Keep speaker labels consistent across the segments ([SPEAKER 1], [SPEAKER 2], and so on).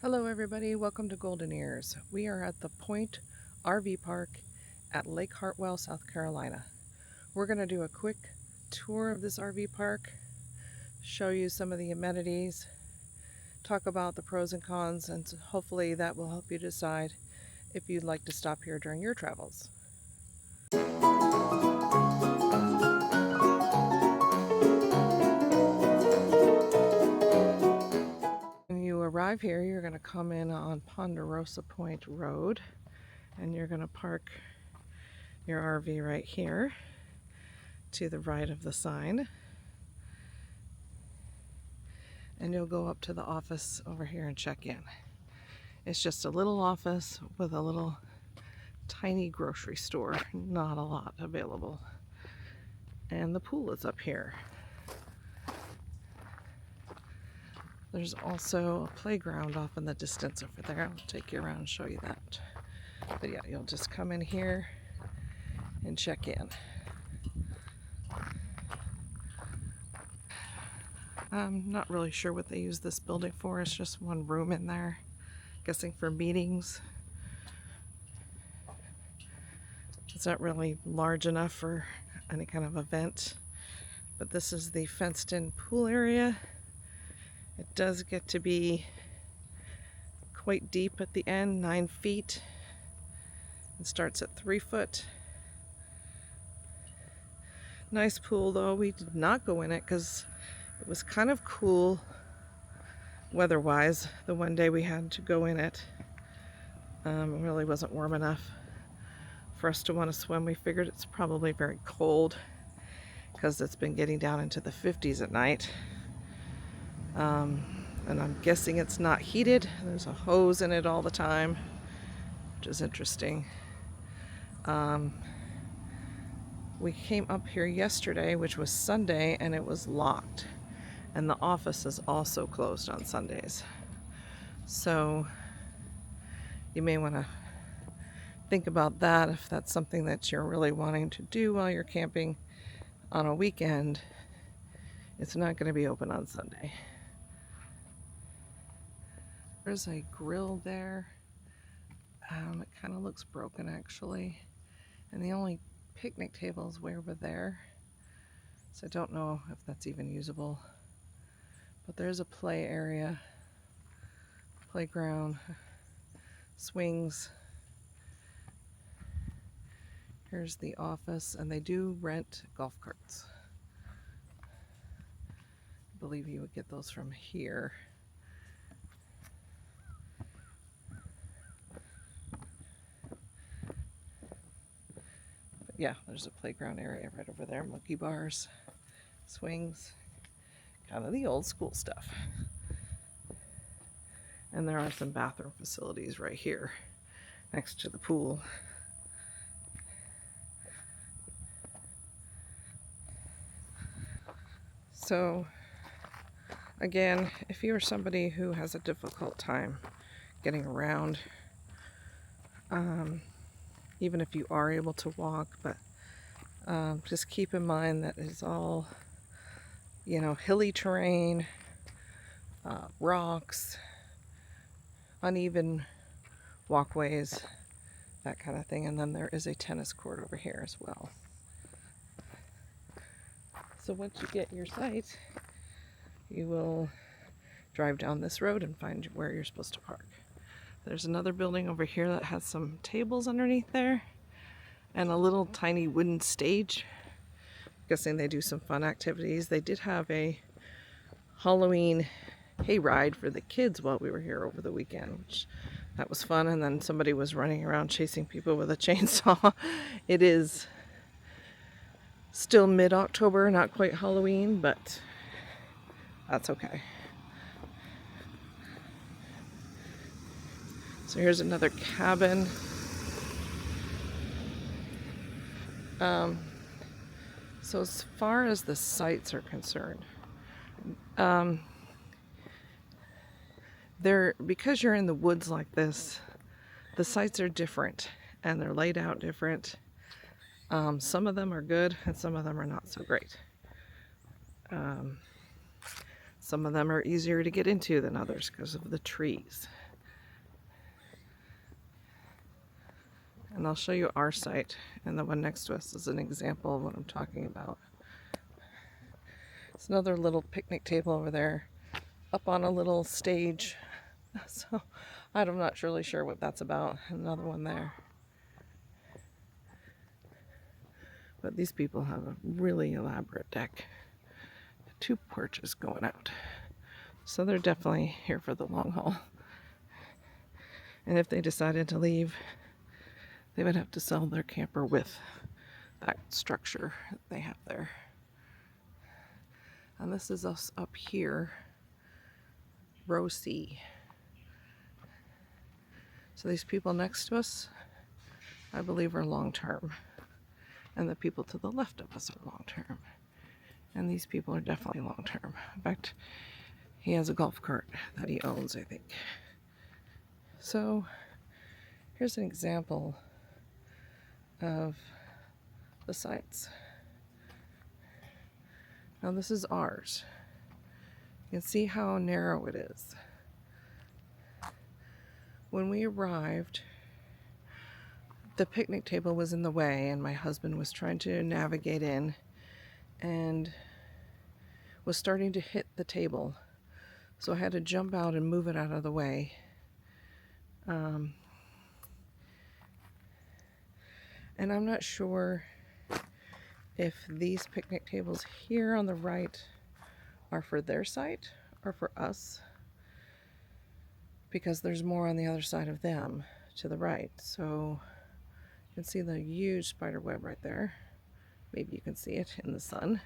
[SPEAKER 1] Hello everybody, welcome to Golden Ears. We are at the Point RV Park at Lake Hartwell, South Carolina. We're going to do a quick tour of this RV park, show you some of the amenities, talk about the pros and cons, and hopefully that will help you decide if you'd like to stop here during your travels. When you arrive here, you're going to come in on Ponderosa Point Road, and you're going to park your RV right here to the right of the sign, and you'll go up to the office over here and check in. It's just a little office with a little tiny grocery store, not a lot available, and the pool is up here. There's also a playground off in the distance over there. I'll take you around and show you that. But yeah, you'll just come in here and check in. I'm not really sure what they use this building for. It's just one room in there, guessing for meetings. It's not really large enough for any kind of event. But this is the fenced in pool area. It does get to be quite deep at the end, 9 feet. It starts at 3 foot. Nice pool though. We did not go in it because it was kind of cool weather-wise. The one day we had to go in it, it really wasn't warm enough for us to want to swim. We figured it's probably very cold because it's been getting down into the 50s at night. And I'm guessing it's not heated. There's a hose in it all the time, which is interesting. We came up here yesterday, which was Sunday, and it was locked. And the office is also closed on Sundays. So you may want to think about that if that's something that you're really wanting to do while you're camping on a weekend. It's not going to be open on Sunday. There's a grill there. It kind of looks broken actually. And the only picnic table is way over there. So I don't know if that's even usable. But there's a play area, playground, swings. Here's the office, and they do rent golf carts. I believe you would get those from here. Yeah, there's a playground area right over there, monkey bars, swings, kind of the old school stuff. And there are some bathroom facilities right here next to the pool. So again, if you're somebody who has a difficult time getting around, even if you are able to walk, but just keep in mind that it's all, hilly terrain, rocks, uneven walkways, that kind of thing. And then there is a tennis court over here as well. So once you get your site, you will drive down this road and find where you're supposed to park. There's another building over here that has some tables underneath there and a little tiny wooden stage. I'm guessing they do some fun activities. They did have a Halloween hayride for the kids while we were here over the weekend, which that was fun. And then somebody was running around chasing people with a chainsaw. It is still mid-October, not quite Halloween, but that's okay. So here's another cabin. So as far as the sites are concerned, because you're in the woods like this, the sites are different and they're laid out different. Some of them are good and some of them are not so great. Some of them are easier to get into than others because of the trees. And I'll show you our site, and the one next to us is an example of what I'm talking about. It's another little picnic table over there, up on a little stage. So I'm not really sure what that's about. Another one there. But these people have a really elaborate deck. 2 porches going out. So they're definitely here for the long haul. And if they decided to leave, they would have to sell their camper with that structure they have there. And this is us up here, row C. So these people next to us, I believe, are long-term. And the people to the left of us are long-term. And these people are definitely long-term. In fact, he has a golf cart that he owns, I think. So here's an example of the sites. Now this is ours. You can see how narrow it is. When we arrived, the picnic table was in the way, and my husband was trying to navigate in and was starting to hit the table. So I had to jump out and move it out of the way. And I'm not sure if these picnic tables here on the right are for their site or for us, because there's more on the other side of them to the right. So you can see the huge spider web right there. Maybe you can see it in the sun.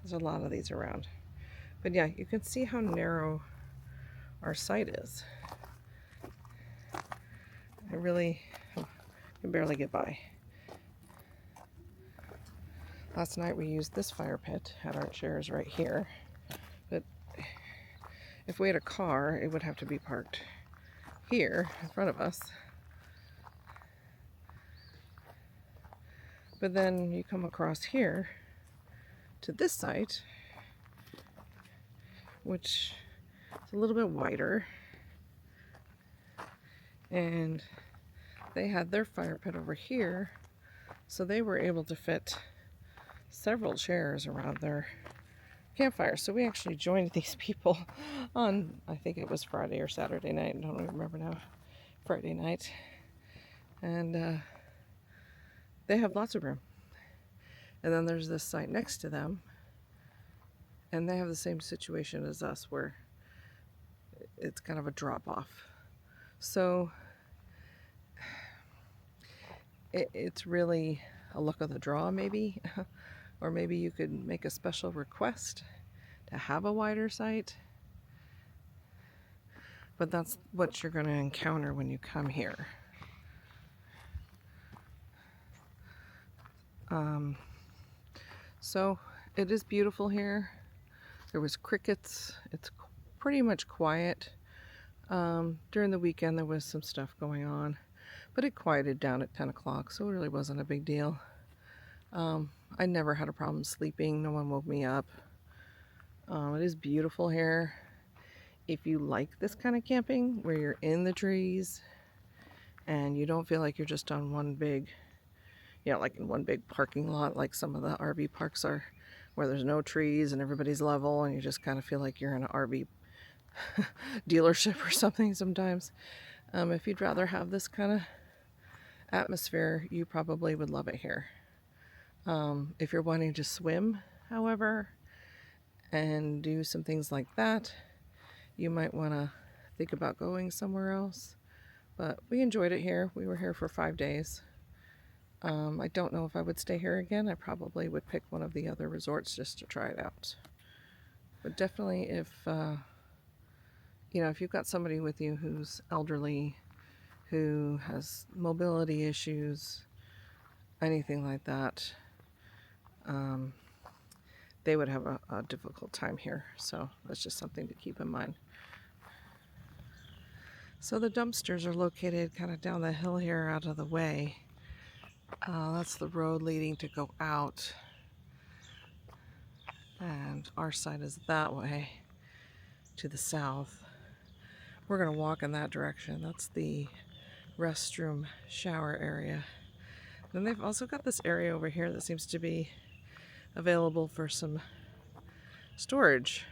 [SPEAKER 1] There's a lot of these around. But yeah, you can see how narrow our site is. I really can barely get by. Last night we used this fire pit, had our chairs right here. But if we had a car, it would have to be parked here in front of us. But then you come across here to this site, which is a little bit wider, and they had their fire pit over here, so they were able to fit several chairs around their campfire. So we actually joined these people on, I think it was Friday or Saturday night, I don't remember now, Friday night, and they have lots of room. And then there's this site next to them, and they have the same situation as us, where it's kind of a drop-off. So it's really a luck of the draw, maybe. Or maybe you could make a special request to have a wider site. But that's what you're going to encounter when you come here. So it is beautiful here. There was crickets. It's pretty much quiet. During the weekend there was some stuff going on, but it quieted down at 10 o'clock, so it really wasn't a big deal. I never had a problem sleeping. No one woke me up. It is beautiful here. If you like this kind of camping where you're in the trees and you don't feel like you're just on one big, like in one big parking lot like some of the RV parks are, where there's no trees and everybody's level and you just kind of feel like you're in an RV dealership or something sometimes. If you'd rather have this kind of atmosphere, you probably would love it here. If you're wanting to swim, however, and do some things like that, you might want to think about going somewhere else. But we enjoyed it here. We were here for 5 days. I don't know if I would stay here again. I probably would pick one of the other resorts just to try it out. But definitely if you've got somebody with you who's elderly, who has mobility issues, anything like that, they would have a difficult time here. So that's just something to keep in mind. So the dumpsters are located kind of down the hill here out of the way. That's the road leading to go out. And our side is that way to the south. We're going to walk in that direction. That's the restroom shower area. Then they've also got this area over here that seems to be available for some storage.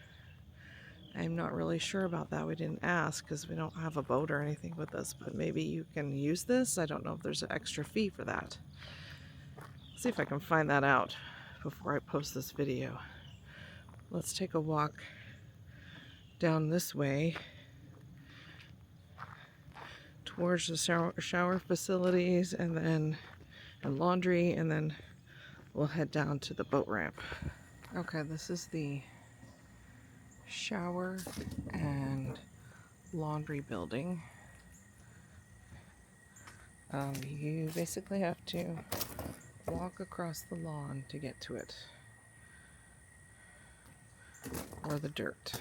[SPEAKER 1] I'm not really sure about that. We didn't ask because we don't have a boat or anything with us, but maybe you can use this. I don't know if there's an extra fee for that. See if I can find that out before I post this video. Let's take a walk down this way towards the shower facilities and laundry, and then we'll head down to the boat ramp. Okay, this is the shower and laundry building. You basically have to walk across the lawn to get to it, or the dirt.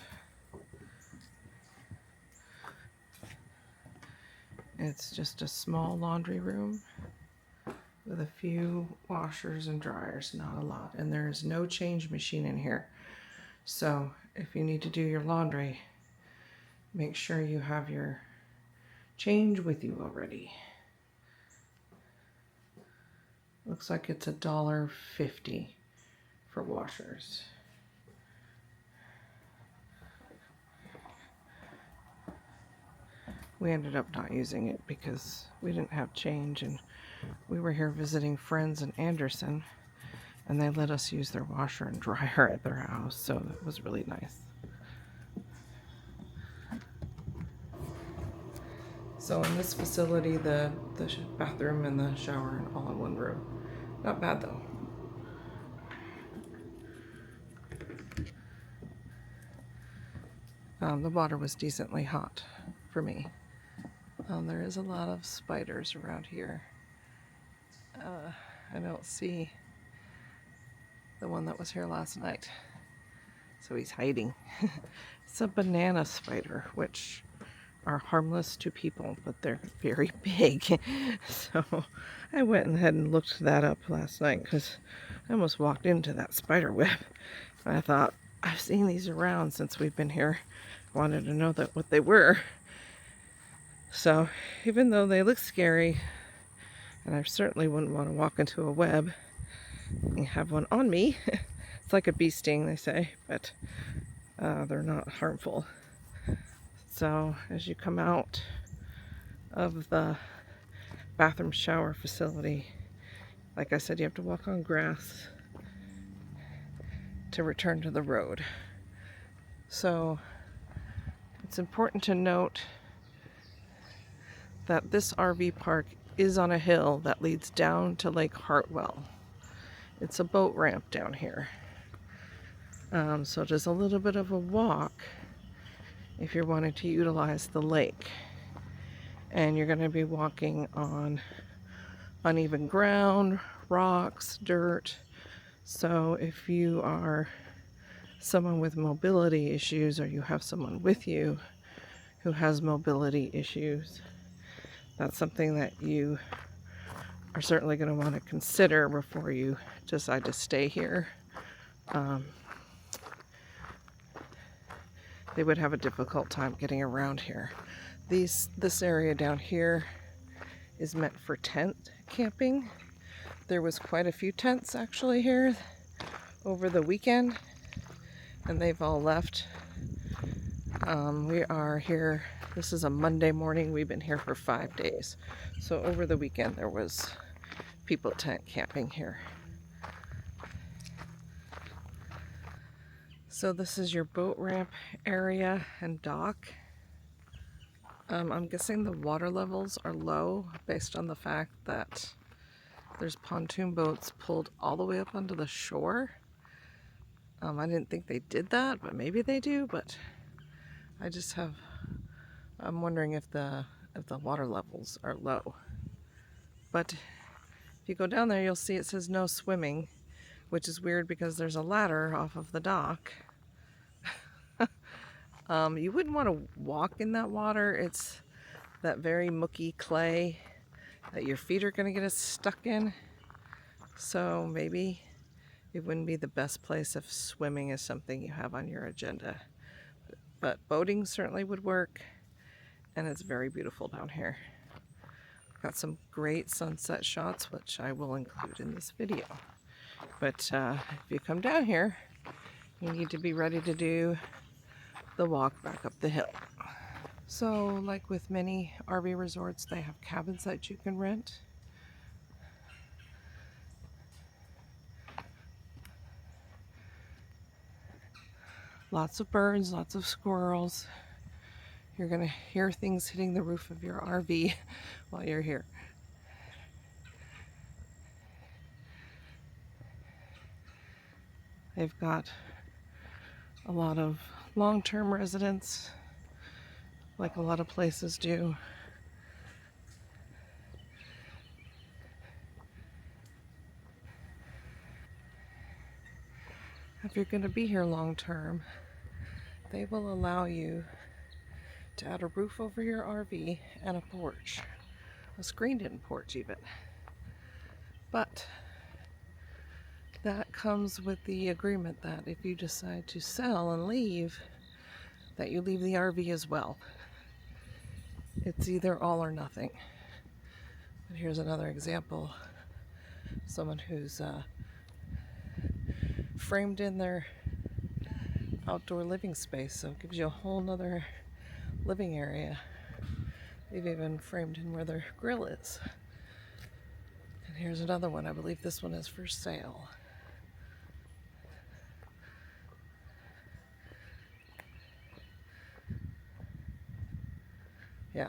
[SPEAKER 1] It's just a small laundry room with a few washers and dryers, not a lot. And there is no change machine in here. So if you need to do your laundry, make sure you have your change with you already. Looks like it's $1.50 for washers. We ended up not using it because we didn't have change, and we were here visiting friends in Anderson, and they let us use their washer and dryer at their house, so it was really nice. So in this facility, the bathroom and the shower are all in one room. Not bad though. The water was decently hot for me. There is a lot of spiders around here. I don't see the one that was here last night, so he's hiding. It's a banana spider, which are harmless to people, but they're very big. So I went ahead and looked that up last night because I almost walked into that spider web. And I thought, I've seen these around since we've been here. Wanted to know what they were. So even though they look scary, and I certainly wouldn't want to walk into a web and have one on me. It's like a bee sting, they say, but they're not harmful. So as you come out of the bathroom shower facility, like I said, you have to walk on grass to return to the road. So it's important to note that this RV park is on a hill that leads down to Lake Hartwell. It's a boat ramp down here. So it is a little bit of a walk if you're wanting to utilize the lake. And you're going to be walking on uneven ground, rocks, dirt. So if you are someone with mobility issues, or you have someone with you who has mobility issues, that's something that you are certainly going to want to consider before you decide to stay here. They would have a difficult time getting around here. This area down here is meant for tent camping. There was quite a few tents actually here over the weekend, and they've all left. We are here, this is a Monday morning, we've been here for 5 days. So over the weekend there was people tent camping here. So this is your boat ramp area and dock. I'm guessing the water levels are low based on the fact that there's pontoon boats pulled all the way up onto the shore. I didn't think they did that, but maybe they do, but I'm wondering if the water levels are low. But if you go down there, you'll see it says no swimming, which is weird because there's a ladder off of the dock. You wouldn't want to walk in that water. It's that very mucky clay that your feet are going to get stuck in. So maybe it wouldn't be the best place if swimming is something you have on your agenda. But boating certainly would work, and it's very beautiful down here. Got some great sunset shots, which I will include in this video. But if you come down here, you need to be ready to do the walk back up the hill. So, like with many RV resorts, they have cabins that you can rent. Lots of birds, lots of squirrels. You're gonna hear things hitting the roof of your RV while you're here. They've got a lot of long-term residents, like a lot of places do. If you're going to be here long-term, they will allow you to add a roof over your RV and a porch, a screened-in porch even. But that comes with the agreement that if you decide to sell and leave, that you leave the RV as well. It's either all or nothing. But here's another example. Someone who's framed in their outdoor living space, so it gives you a whole nother living area. They've even framed in where their grill is. And here's another one. I believe this one is for sale. Yeah.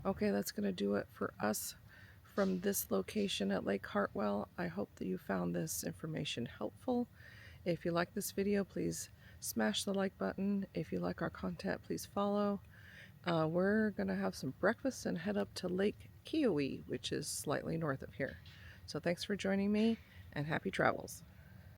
[SPEAKER 1] Okay, that's going to do it for us from this location at Lake Hartwell. I hope that you found this information helpful. If you like this video, please smash the like button. If you like our content, please follow. We're going to have some breakfast and head up to Lake KOA, which is slightly north of here. So thanks for joining me, and happy travels.